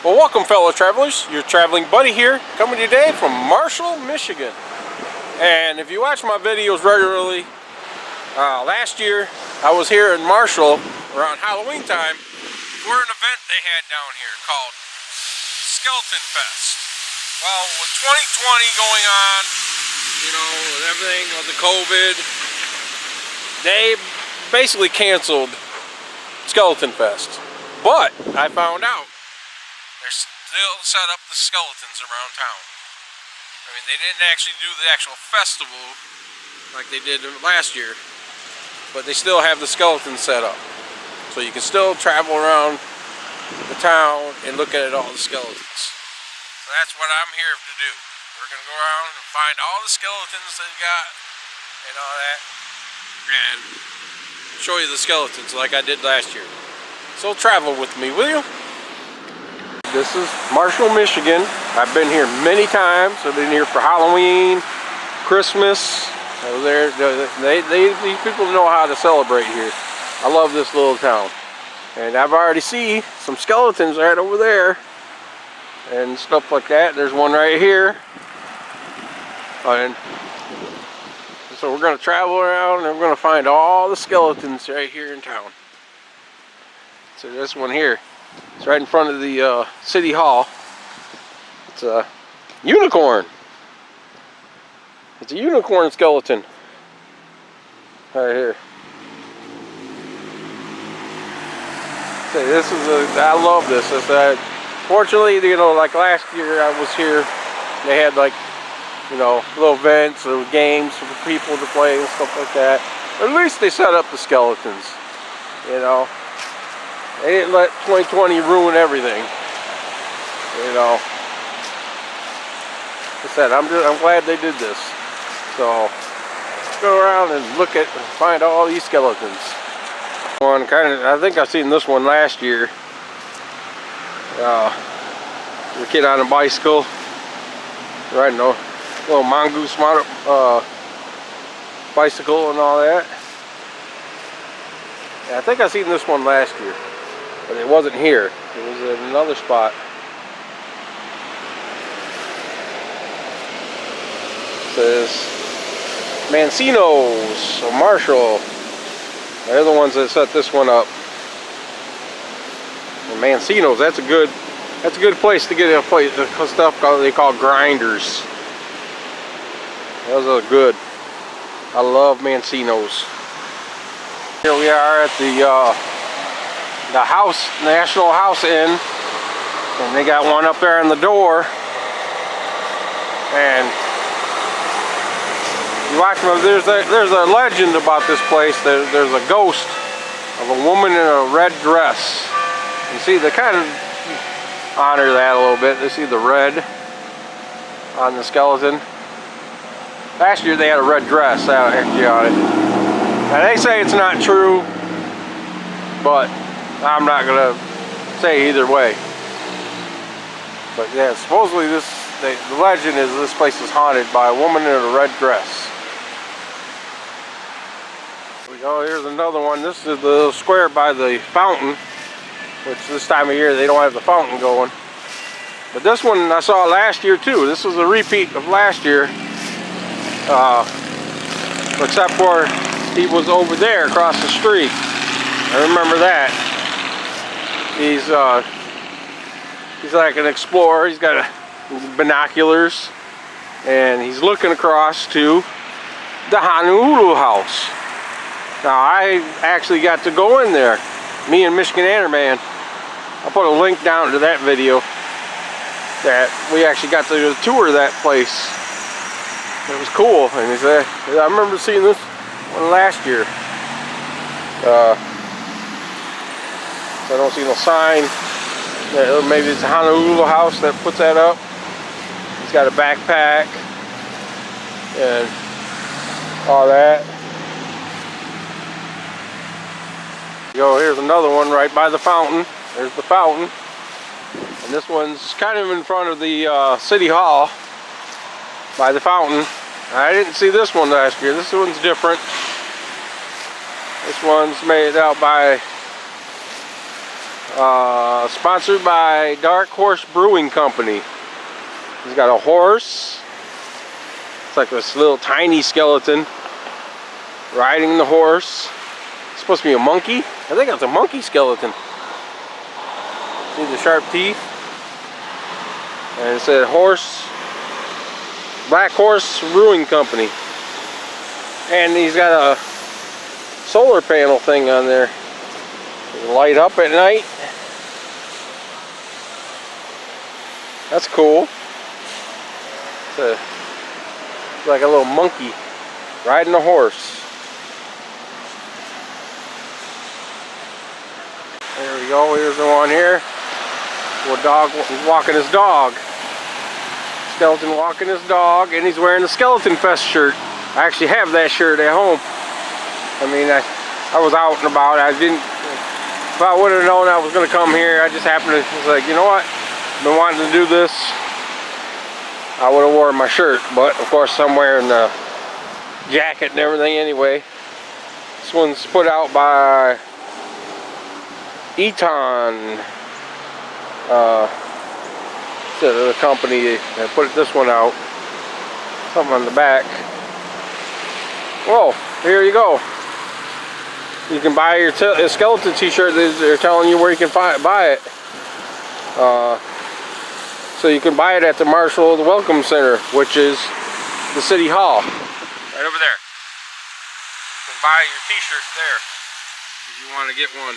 Well, welcome fellow travelers, your traveling buddy here, coming today from Marshall, Michigan. And if you watch my videos regularly, last year I was here in Marshall around Halloween time for an event they had down here called Skeleton Fest. Well, with 2020 going on, you know, with everything with the COVID, they basically canceled Skeleton Fest. But I found out they're still set up the skeletons around town. I mean, they didn't actually do the actual festival like they did last year, but they still have the skeletons set up. So you can still travel around the town and look at all the skeletons. So that's what I'm here to do. We're going to go around and find all the skeletons they got and all that, and show you the skeletons like I did last year. So travel with me, will you? This is Marshall, Michigan. I've been here many times. I've been here for Halloween, Christmas. I was there. These people know how to celebrate here. I love this little town. And I've already seen some skeletons right over there and stuff like that. There's one right here. And so we're going to travel around and we're going to find all the skeletons right here in town. So this one here. It's right in front of the City Hall. It's a unicorn. It's a unicorn skeleton. Right here. So this is I love this. Fortunately, you know, like last year I was here, they had like, you know, little events or games for people to play and stuff like that. But at least they set up the skeletons, you know. They didn't let 2020 ruin everything, you know. Like I said, I'm glad they did this. So go around and look at and find all these skeletons. I think I've seen this one last year. The kid on a bicycle riding a little mongoose bicycle and all that. Yeah, I think I've seen this one last year. But it wasn't here. It was in another spot. It says Mancinos of Marshall. They're the ones that set this one up. And Mancinos, that's a good place to get a place stuff they call grinders. Those are good. I love Mancinos. Here we are at the National House Inn, and they got one up there on the door. And you watch them. There's a legend about this place. There's a ghost of a woman in a red dress. You see, they kind of honor that a little bit. They see the red on the skeleton. Last year they had a red dress actually on it. Now they say it's not true, but I'm not gonna say either way. But yeah, supposedly the legend is this place is haunted by a woman in a red dress. Here we go. Here's another one. This is the square by the fountain, which this time of year they don't have the fountain going. But this one I saw last year too. This was a repeat of last year, except for he was over there across the street. I remember that. He's like an explorer. He's got binoculars, and he's looking across to the Honolulu house. Now I actually got to go in there. Me and Michigan I'll put a link down to that video. That we actually got to tour that place. It was cool, and he said, I remember seeing this one last year. I don't see no sign. Maybe it's a Honolulu house that puts that up. He's got a backpack and all that. Here's another one right by the fountain. There's the fountain. And this one's kind of in front of the City Hall by the fountain. I didn't see this one last year. This one's different. This one's made out by Sponsored by Dark Horse Brewing Company. He's got a horse. It's like this little tiny skeleton riding the horse. It's supposed to be a monkey. I think that's a monkey skeleton. See the sharp teeth? And it said horse, Black Horse Brewing Company. And he's got a solar panel thing on there. It'll light up at night. That's cool. It's like a little monkey riding a horse. There we go. Here's the one here. Little dog walking his dog. Skeleton walking his dog, and he's wearing the Skeleton Fest shirt. I actually have that shirt at home. I mean, I was out and about. I didn't. If I would have known I was going to come here, I just happened to was like, you know what? I've been wanting to do this. I would have worn my shirt, but of course I'm wearing the jacket and everything anyway. This one's put out by Eton. The company that put this one out. Something on the back. Whoa, here you go. You can buy your skeleton t-shirt. They're telling you where you can buy it. So you can buy it at the Marshall Welcome Center, which is the City Hall. Right over there. You can buy your t-shirt there if you want to get one.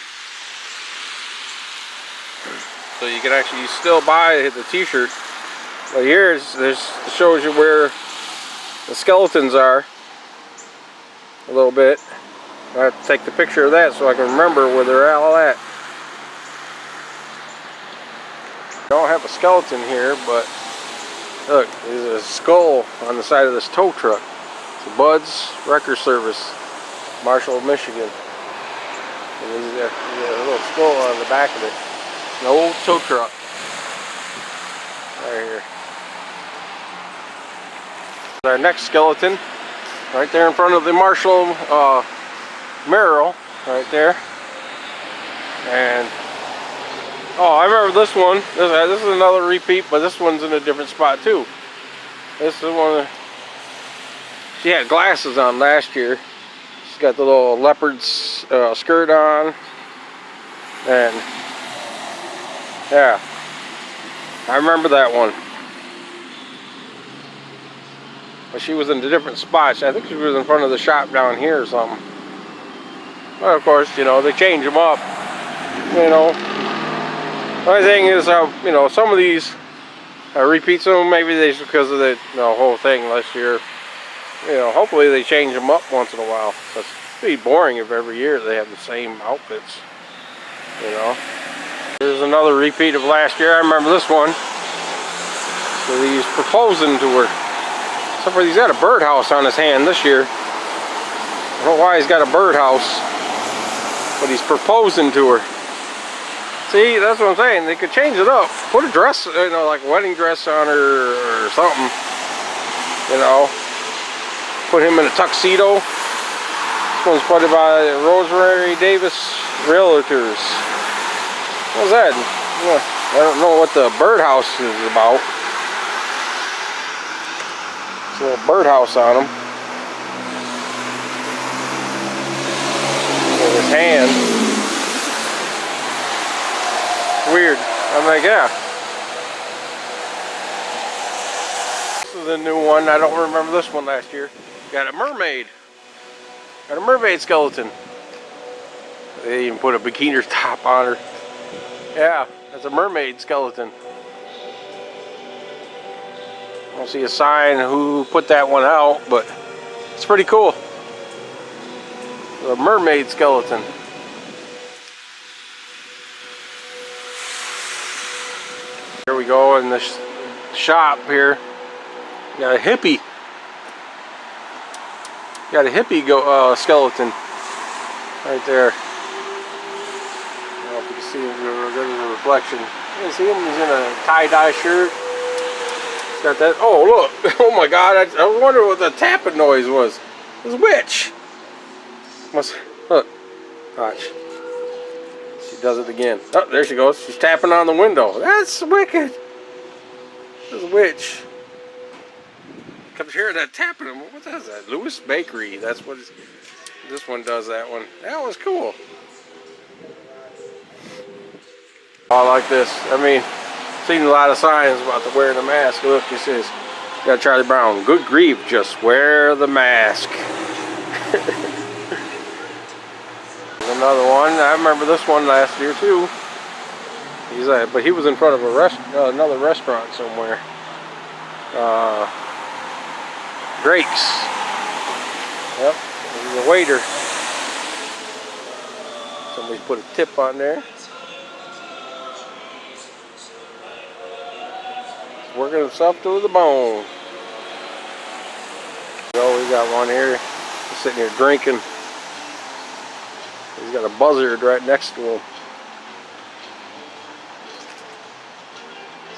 So you can actually still buy the t-shirt. But here it shows you where the skeletons are a little bit. I have to take the picture of that so I can remember where they're all at. I don't have a skeleton here, but look, there's a skull on the side of this tow truck. It's a Bud's Wrecker Service, Marshall, Michigan. And there's a little skull on the back of it. An old tow truck. Right here. Our next skeleton, right there in front of the Marshall mural, right there. And oh, I remember this one. This is another repeat, but this one's in a different spot too. This is one. She had glasses on last year. She's got the little leopard skirt on, and yeah, I remember that one. But she was in a different spot. I think she was in front of the shop down here or something. Well, of course, you know, they change them up. You know, the only thing is, you know, some of these repeat some. Maybe they because of the whole thing last year. You know, hopefully they change them up once in a while. It's pretty boring if every year they have the same outfits. You know. Here's another repeat of last year. I remember this one. So he's proposing to her. Except for he's got a birdhouse on his hand this year. I don't know why he's got a birdhouse, but he's proposing to her. See, that's what I'm saying. They could change it up. Put a dress, you know, like a wedding dress on her or something. You know. Put him in a tuxedo. This one's put by Rosemary Davis Realtors. What's that? I don't know what the birdhouse is about. It's a little birdhouse on him. With his hand. Weird. I'm like, yeah. This is a new one. I don't remember this one last year. Got a mermaid. Got a mermaid skeleton. They even put a bikini top on her. Yeah, that's a mermaid skeleton. I don't see a sign who put that one out, but it's pretty cool. A mermaid skeleton. Here we go in the shop here. Got a hippie. Got a hippie skeleton right there. I don't know if you can see it. There's a reflection. You can see him. He's in a tie-dye shirt. He's got that. Oh, look. Oh my God. I was wondering what the tapping noise was. It's a witch. Look. Watch. She does it again. Oh, there she goes. She's tapping on the window. That's wicked. This witch. Comes here that tapping. What is that? Lewis Bakery. That's what this one does. That one. That was cool. I like this. I mean, seen a lot of signs about the wearing the mask. Look, it says, got Charlie Brown. Good grief, just wear the mask. Another one. I remember this one last year too. But he was in front of a another restaurant somewhere. Drake's. Yep, he's a waiter. Somebody put a tip on there. He's working himself to the bone. So we got one here. He's sitting here drinking. He's got a buzzard right next to him.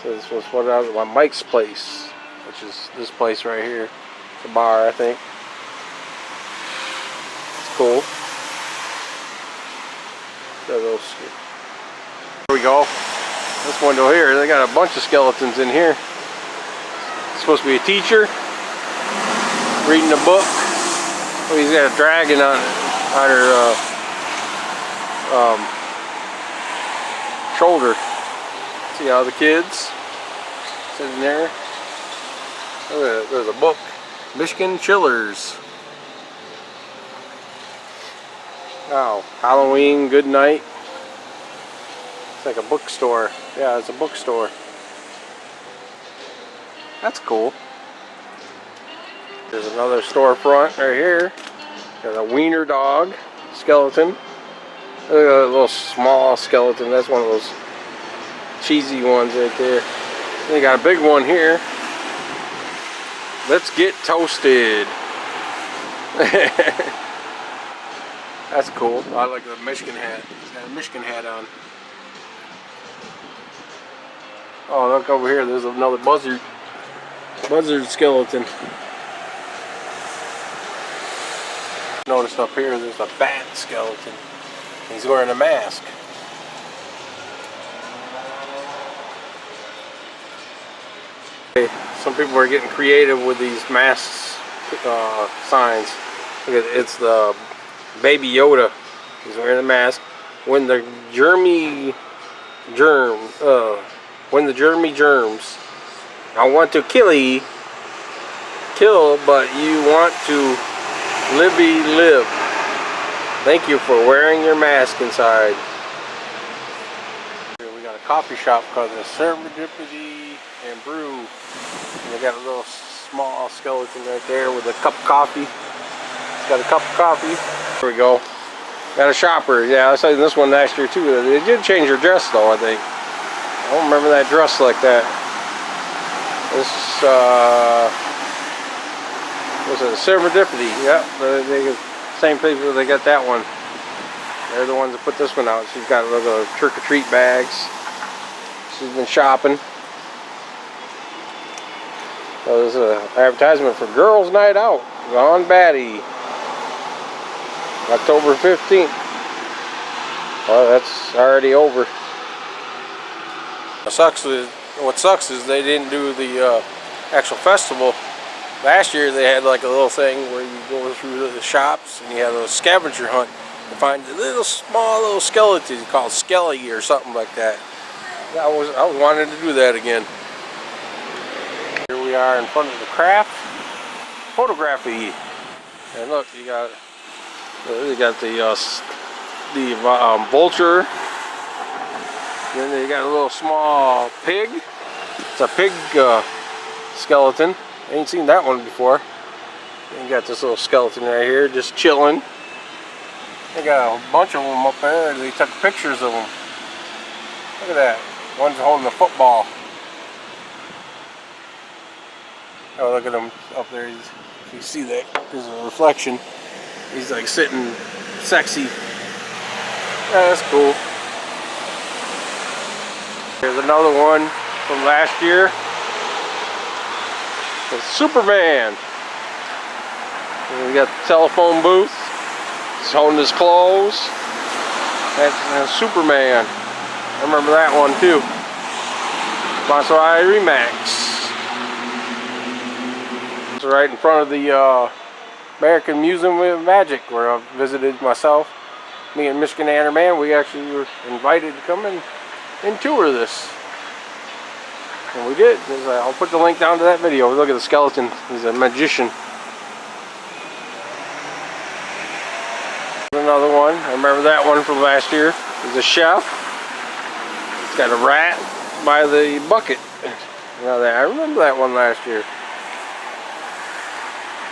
So this was what I was at Mike's place, which is this place right here. It's a bar, I think. It's cool. Here we go. This window here, they got a bunch of skeletons in here. It's supposed to be a teacher reading a book. Oh, he's got a dragon on her shoulder. See how the kids sitting there. Oh, there's a book. Michigan Chillers. Oh, Halloween, good night. It's like a bookstore. Yeah, it's a bookstore. That's cool. There's another storefront right here. Got a wiener dog skeleton. Look at that little small skeleton. That's one of those cheesy ones right there. They got a big one here. Let's get toasted. That's cool. I like the Michigan hat. He's got a Michigan hat on. Oh, look over here. There's another buzzard skeleton. Noticed up here there's a bat skeleton. He's wearing a mask. Some people are getting creative with these masks signs. Look at, it's the Baby Yoda. He's wearing a mask. When the germy germs, I want to kill, but you want to live. Thank you for wearing your mask inside. Here we got a coffee shop called the Dippity Brew. And they got a little small skeleton right there with a cup of coffee. It's got a cup of coffee. There we go. Got a shopper. Yeah, I saw this one last year too. They did change their dress though, I think. I don't remember that dress like that. This was a Serendipity. Yep, same people. They got that one. They're the ones that put this one out. She's got little trick-or-treat bags. She's been shopping. So this is an advertisement for Girls Night Out. Gone Batty. October 15th. Well, that's already over. What sucks is they didn't do the actual festival. Last year they had like a little thing where you go through the shops and you have a scavenger hunt to find a small little skeleton called Skelly or something like that. I was wanting to do that again. Here we are in front of the craft photography, and look, you got the vulture. Then they got a little small pig. It's a pig skeleton. I ain't seen that one before. And you got this little skeleton right here just chilling. They got a bunch of them up there. They took pictures of them. Look at that. One's holding a football. Oh, look at him up there. You see that? There's a reflection. He's like sitting sexy. Yeah, that's cool. Here's another one from last year. It's Superman. And we got the telephone booth. He's holding his clothes. That's Superman. I remember that one too. Sponsored by Remax. It's right in front of the American Museum of Magic, where I visited myself. Me and Michigan we actually were invited to come in and tour this. And we did. I'll put the link down to that video. Look at the skeleton. He's a magician. Another one. I remember that one from last year. He's a chef. He's got a rat by the bucket. I remember that one last year.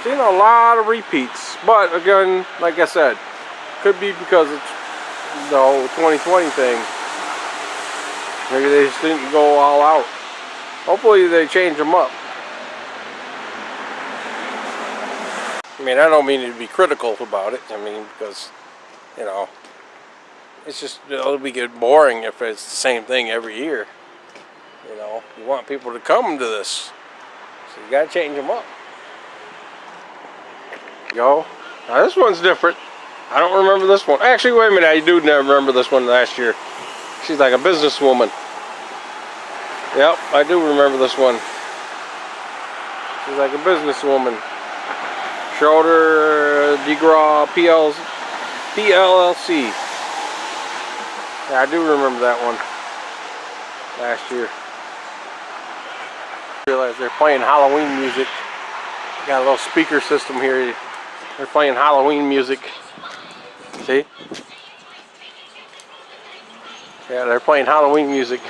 Seen a lot of repeats, but again, like I said, could be because it's the whole 2020 thing. Maybe they just didn't go all out. Hopefully they change them up. I mean, I don't mean to be critical about it. I mean, because, you know, it's just, it'll be get boring if it's the same thing every year. You know, you want people to come to this, so you gotta change them up. Yo, now this one's different. I don't remember this one. Actually, wait a minute, I do remember this one last year. She's like a businesswoman. Yep, I do remember this one. She's like a businesswoman. Schroeder DeGraw PLLC. Yeah, I do remember that one last year. I realize they're playing Halloween music. Got a little speaker system here. They're playing Halloween music. See? Yeah, they're playing Halloween music.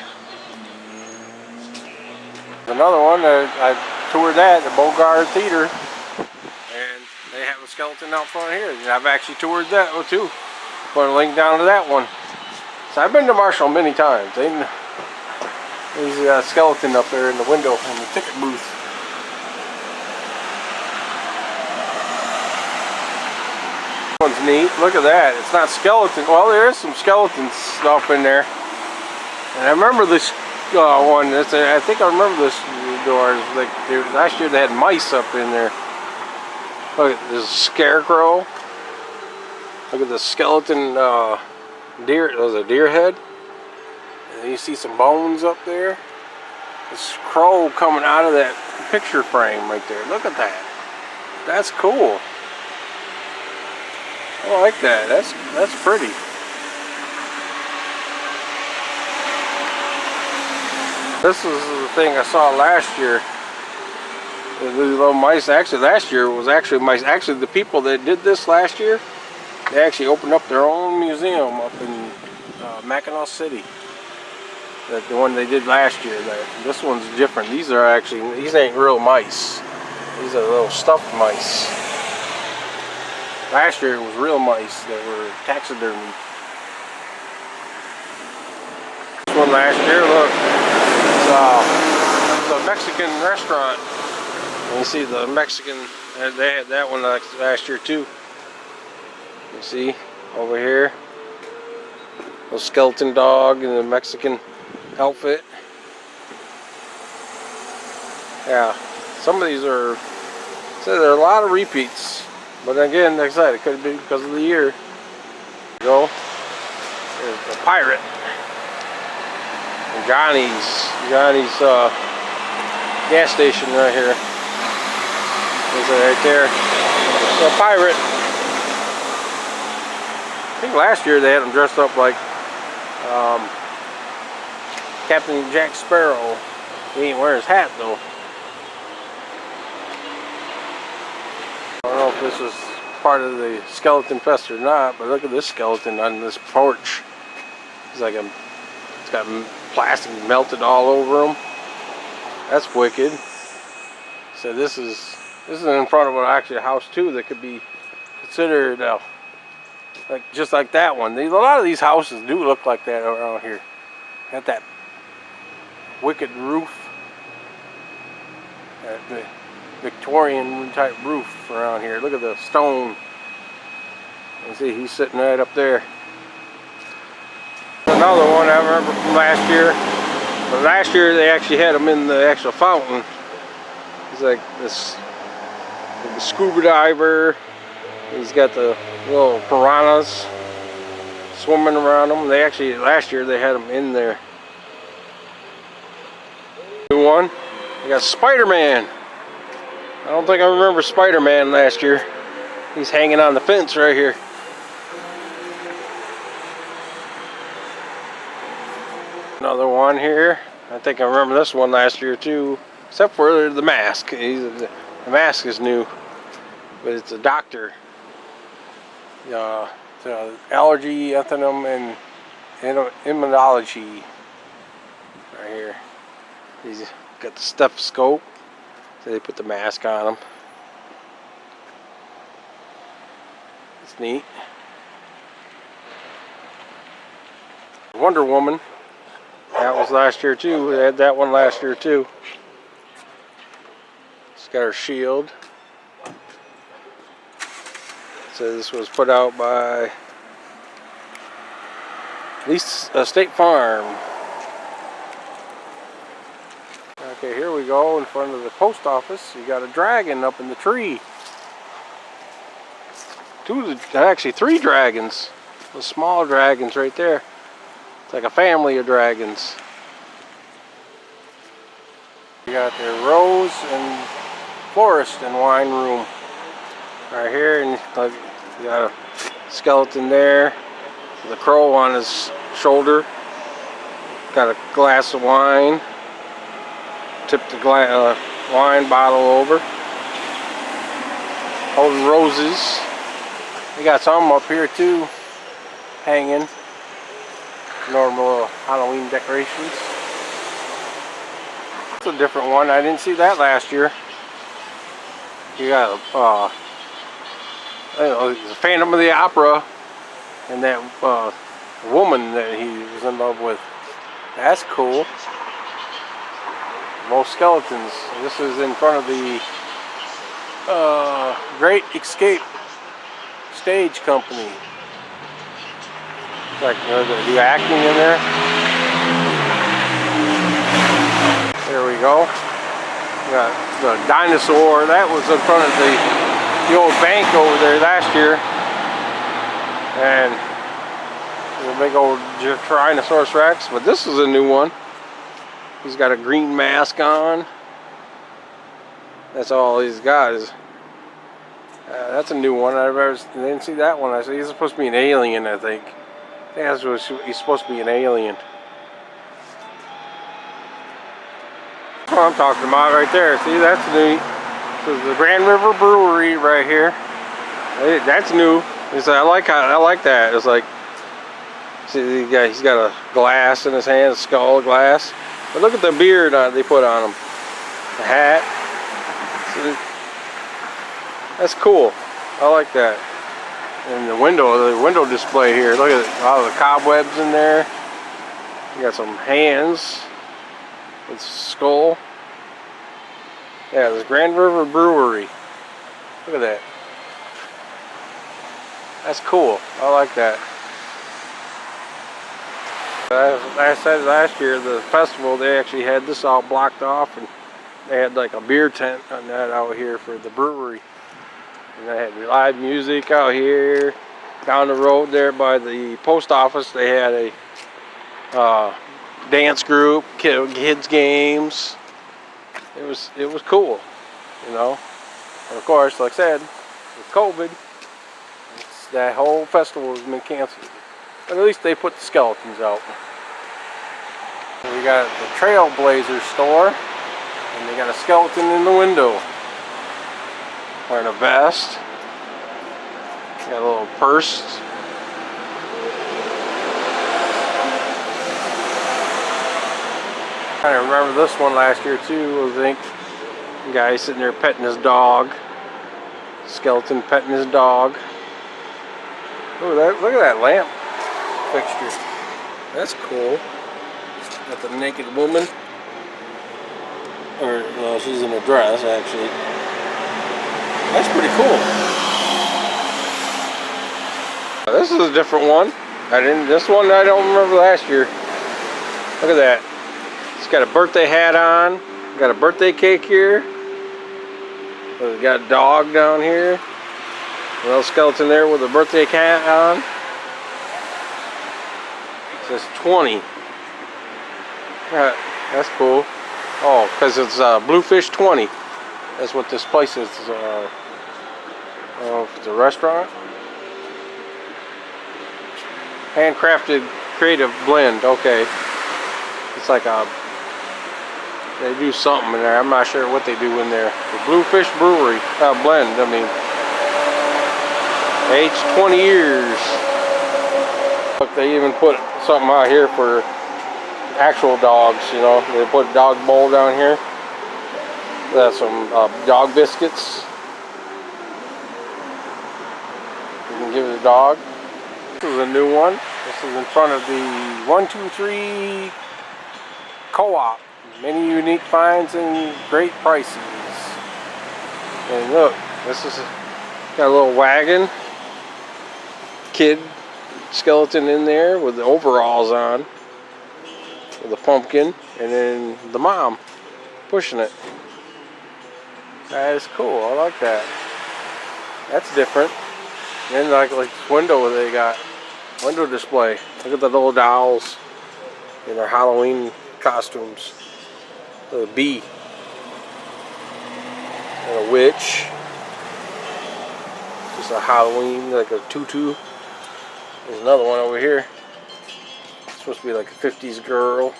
Another one, I toured that, the Bogar Theater, and they have a skeleton out front here. And I've actually toured that one too. Put a link down to that one. So I've been to Marshall many times. There's a skeleton up there in the window in the ticket booth. This one's neat. Look at that. It's not skeleton. Well, there is some skeleton stuff in there. And I remember this one. I think I remember this door. Like last year they had mice up in there. Look at this scarecrow. Look at the skeleton deer. There's a deer head. And you see some bones up there. This crow coming out of that picture frame right there. Look at that. That's cool. I like that. That's pretty. This is the thing I saw last year. The little mice. Actually, last year was actually mice. Actually, the people that did this last year, they actually opened up their own museum up in Mackinac City. The one they did last year. This one's different. These ain't real mice. These are little stuffed mice. Last year it was real mice that were taxidermy. This one last year, look, it's a Mexican restaurant. And you see the Mexican, they had that one last year too. You see over here, a skeleton dog in the Mexican outfit. Yeah, some of these are, so there are a lot of repeats. But again, like I said, it could be because of the year. Go. There's a pirate. And Johnny's gas station right here. There's it right there. It's a pirate. I think last year they had him dressed up like Captain Jack Sparrow. He ain't wearing his hat though. I don't know if this is part of the skeleton fest or not, but look at this skeleton on this porch. It's like it's got plastic melted all over him. That's wicked. So this is in front of actually a house too that could be considered like just like that one. A lot of these houses do look like that around here. Got that wicked roof. The Victorian type roof around here. Look at the stone. You see he's sitting right up there. Another one I remember from last year. But last year they actually had him in the actual fountain. He's like this the scuba diver. He's got the little piranhas swimming around them. They actually, last year they had them in there. New one. We got SpiderMan. I don't think I remember SpiderMan last year. He's hanging on the fence right here. Another one here. I think I remember this one last year too, except for the mask. The mask is new, but it's a doctor. It's allergy, antonym, and immunology. Right here. He's got the stethoscope, so they put the mask on him. It's neat. Wonder Woman. That was last year too. They had that one last year too. She's got her shield. So this was put out by State Farm. Okay, here we go in front of the post office. You got a dragon up in the tree. Actually 3 dragons. The small dragons right there. It's like a family of dragons. You got the rose and florist and wine room right here, and you got a skeleton there with a crow on his shoulder. Got a glass of wine. Tipped the wine bottle over. Holding roses. We got some up here too, hanging. Normal Halloween decorations. It's a different one. I didn't see that last year. You got the Phantom of the Opera and that woman that he was in love with. That's cool. Most skeletons. This is in front of the Great Escape Stage Company. Like, they do acting in there. There we go. We got the Dinosaur. That was in front of the old bank over there last year. And the big old Tyrannosaurus Rex. But this is a new one. He's got a green mask on. That's all he's got is. That's a new one. I didn't see that one. I said he's supposed to be an alien, I think. That's what he's supposed to be, an alien. That's what I'm talking about right there. See, that's neat. So the Grand River Brewery right here. That's new. I like that. It's like, see, he's got a glass in his hand, a skull glass. But look at the beard they put on him. The hat. See, that's cool. I like that. And the window display here. Look at all the cobwebs in there. You got some hands with skull. Yeah, this Grand River Brewery. Look at that. That's cool. I like that. As I said last year, the festival, they actually had this all blocked off, and they had like a beer tent on that out here for the brewery. And they had live music out here. Down the road there by the post office, they had a dance group, kids games. It was cool, you know. And of course, like I said, with COVID, that whole festival has been canceled. But at least they put the skeletons out. We got the Trailblazer Store, and they got a skeleton in the window. Wearing a vest. Got a little purse. I remember this one last year too. I think the guy sitting there petting his dog. Skeleton petting his dog. Look at that lamp fixture. That's cool. Got the naked woman. Or well, she's in a dress actually. That's pretty cool. This is a different one. This one I don't remember last year. Look at that. It's got a birthday hat on. Got a birthday cake here. We got a dog down here. A little skeleton there with a birthday hat on. says 20. That's cool. Oh, because it's Bluefish 20. That's what this place is. I don't know if it's a restaurant. Handcrafted creative blend. Okay. It's like a... They do something in there. I'm not sure what they do in there. The Bluefish Brewery. Blend, I mean. Aged 20 years. Look, they even put something out here for actual dogs, you know. They put a dog bowl down here. That's some dog biscuits. You can give it a dog. This is a new one. This is in front of the 123 CoOp. Many unique finds and great prices. And look, this is got a little wagon. Kid skeleton in there with the overalls on. With a pumpkin. And then the mom pushing it. That is cool. I like that. That's different. And like this window they got. Window display. Look at the little dolls in their Halloween costumes. A bee. And a witch. Just a Halloween, like a tutu. There's another one over here. It's supposed to be like a 50s girl.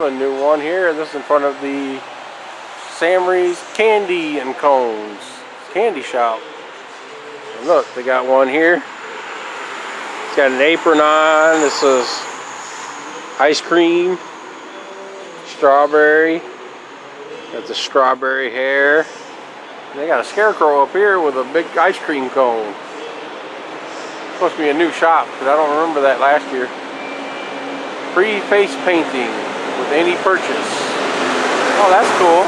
A new one here. This is in front of the Samry's Candy and Cones candy shop. And look, they got one here. It's got an apron on. This is ice cream, strawberry. Got the strawberry hair. And they got a scarecrow up here with a big ice cream cone. It's supposed to be a new shop, but I don't remember that last year. Free face painting with any purchase. Oh, that's cool.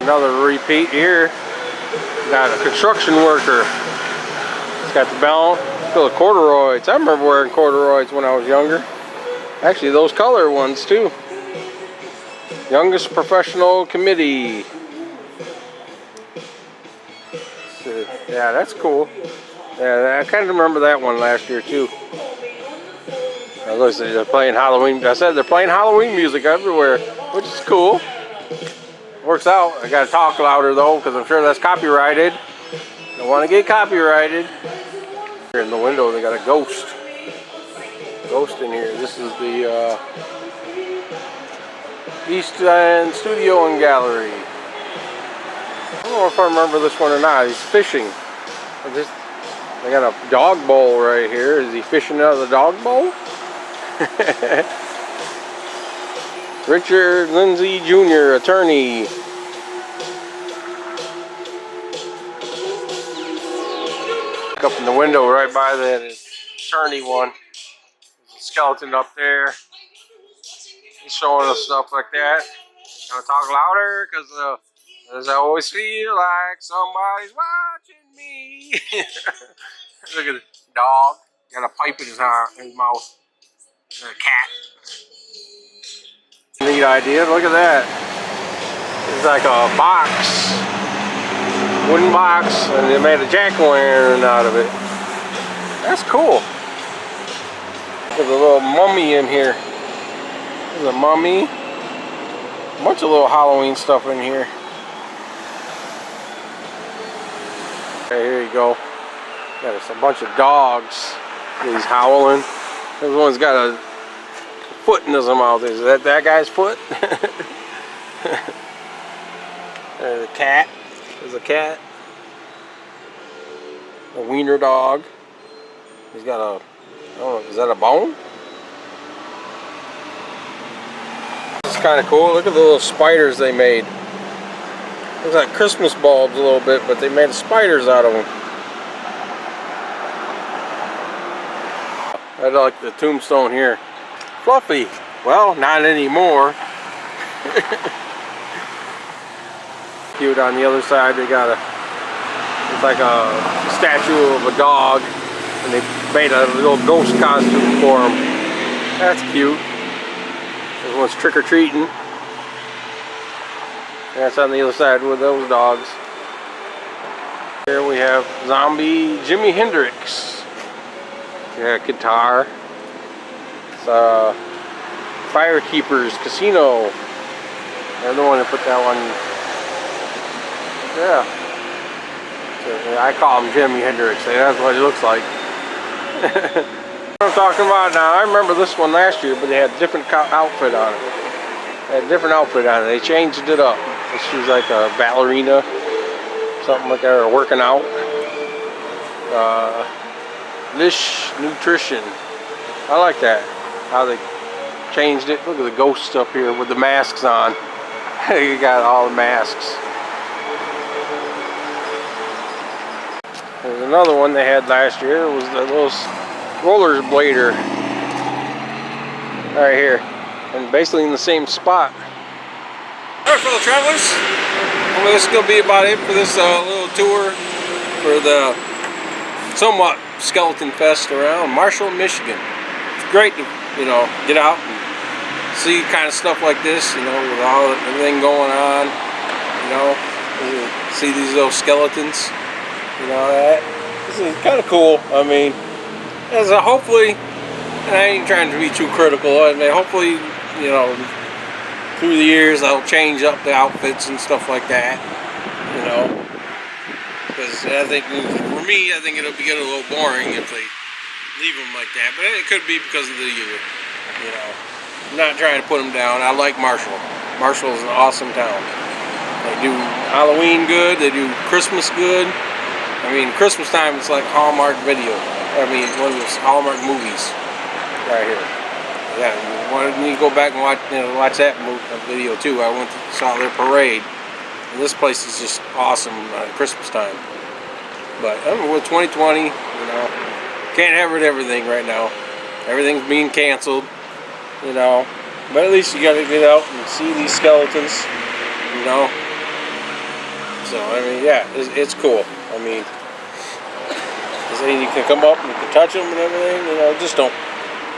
Another repeat here. Got a construction worker. It's got the belt. Still the corduroys. I remember wearing corduroys when I was younger. Actually, those color ones too. Youngest professional committee. So, yeah, that's cool. Yeah, I kind of remember that one last year too. Look, they're playing Halloween. I said they're playing Halloween music everywhere, which is cool. Works out. I gotta talk louder though, because I'm sure that's copyrighted. Don't want to get copyrighted. Here in the window, they got a ghost. Ghost in here. This is the East End Studio and Gallery. I don't know if I remember this one or not. He's fishing. They got a dog bowl right here. Is he fishing out of the dog bowl? Richard Lindsay Jr., attorney. Up in the window right by that attorney one. There's a skeleton up there. He's showing us stuff like that. Gotta talk louder because I always feel like somebody's watching me. Look at the dog. Got a pipe in his mouth. And a cat. Neat idea. Look at that. It's like a box. Wooden box. And they made a jack-o'-lantern out of it. That's cool. There's a little mummy in here. There's a mummy. A bunch of little Halloween stuff in here. Okay, here you go. Got a bunch of dogs. He's howling. This one's got a foot in his mouth. Is that guy's foot? There's a cat. There's a cat. A wiener dog. He's got a, I don't know, is that a bone? It's kind of cool. Look at the little spiders they made. Looks like Christmas bulbs a little bit, but they made spiders out of them. I like the tombstone here. Fluffy. Well, not anymore. Cute. On the other side, they got it's like a statue of a dog, and they made a little ghost costume for him. That's cute. This one's trick-or-treating. That's on the other side with those dogs. Here we have zombie Jimi Hendrix. Yeah, guitar. It's Firekeepers Casino. They're the one that put that one. Yeah. So, I call him Jimi Hendrix. That's what he looks like. What I'm talking about now, I remember this one last year, but they had a different outfit on it. They had a different outfit on it. They changed it up. She was like a ballerina, something like that, or working out. Lish Nutrition. I like that. How they changed it. Look at the ghosts up here with the masks on. You got all the masks. There's another one they had last year. It was the little Rollerblader right here, and basically in the same spot. Alright, fellow travelers, well, this is going to be about it for this little tour for the somewhat skeleton fest around Marshall, Michigan. It's great to, you know, get out and see kind of stuff like this, you know, with all everything going on, you know, see these little skeletons, you know, that. This is kind of cool. I mean, as a hopefully, and I ain't trying to be too critical, I mean, hopefully, you know, through the years I'll change up the outfits and stuff like that, you know, because I think, for me, I think it'll get a little boring if they leave them like that, but it could be because of the year, you know. I'm not trying to put them down. I like Marshall. Marshall is an awesome town. They do Halloween good, they do Christmas good. I mean, Christmas time it's like Hallmark video. I mean, one of those Hallmark movies right here. Yeah, you need to go back and watch, you know, watch that video too. I went to saw their parade. And this place is just awesome at Christmas time. But I don't know, with 2020, you know, can't have everything right now. Everything's being canceled, you know. But at least you got to get out and see these skeletons, you know. So I mean, yeah, it's cool. I mean, you can come up and you can touch them and everything, you know, just don't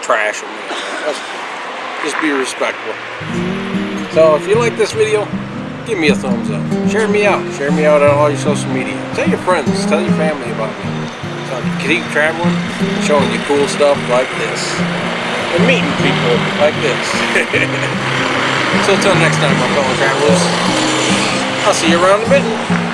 trash them. You know. Just be respectful. So if you like this video, give me a thumbs up. Share me out. Share me out on all your social media. Tell your friends, tell your family about me. So I can keep traveling, showing you cool stuff like this. And meeting people like this. So until next time, my fellow travelers, I'll see you around the mitten.